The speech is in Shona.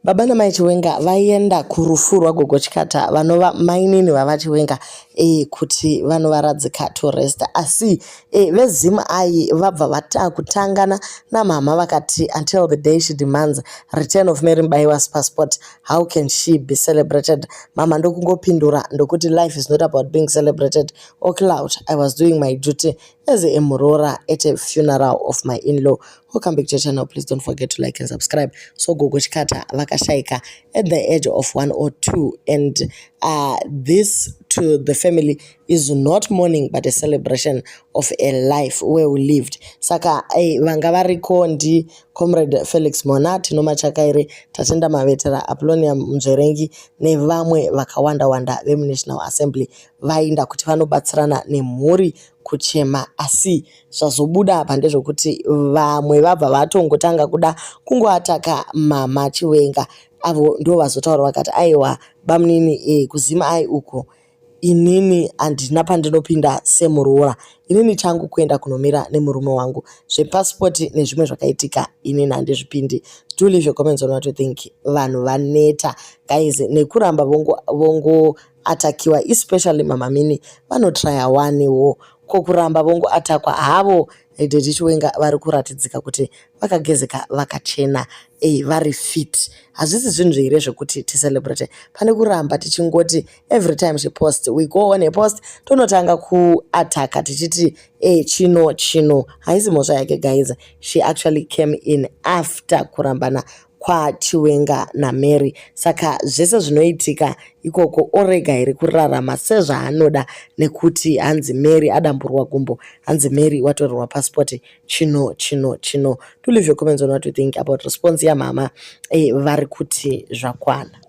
Baba namai Chiwenga vaenda kurufu rwagogo Chikata vanova mainini vava Chiwenga kuti vanovaradzika to rest asi veZim Ai vabva kutangana namama vakati until the day she demands return of Mary Mbaiwa's passport, how can she be celebrated? Mama ndokungopindura ndokuti life is not about being celebrated or clout. I was doing my duty as a Murora at a funeral of my in-law. Welcome back to the channel. Please don't forget to like and subscribe. So Gogo Chikata vakashaika at the age of 102, and this to the family is not mourning but a celebration of a life where we lived. Saka vanga variko ndi Comrade Felix Mona, Tinoma Chakaire, Tatenda Mavetera, Apollonia Mjerengi, nevamwe vakawanda wanda vemuNational Assembly vainda kuti vanobatsirana nemhuri kuchema, asi zvazobuda apa ndezvokuti vamwe vabva vatongotanga kuda kungoataka mama Chiwenga. Avo ndo vazotaura vakati aiwa bamunini kuZim Ai uko inini handina pandinopinda semuroora, inini changu kuenda kunomira nemurume wangu, zvepasipoti nezvimwe zvakaitika inini handizvipindi. Do leave your comments on what you think. Vanhu vaneta guys, nekuramba vongo atakiwa, especially mama Mini vanotraya wanewo kokuramba vongo atakwa havo. Daddy Chiwenga vari kuratidzika kuti vakagezeka vakachena vari fit. Hazvisi zvinhu here zvokuti ticelebrate pane kuramba tichingoti every time she post we go on a post tonotanga kuataka tichiti chino haisi mhosva yake guys. She actually came in after kurambana kwaChiwenga naMary, saka zvese zvinoitika ikoko orega here kurarama sezvaanoda, nekuti hanzi Mary adamburwa gumbo, hanzi Mary watorerwa passport chino. Do leave your comments on what you think about response yamama vari kuti zvakwana.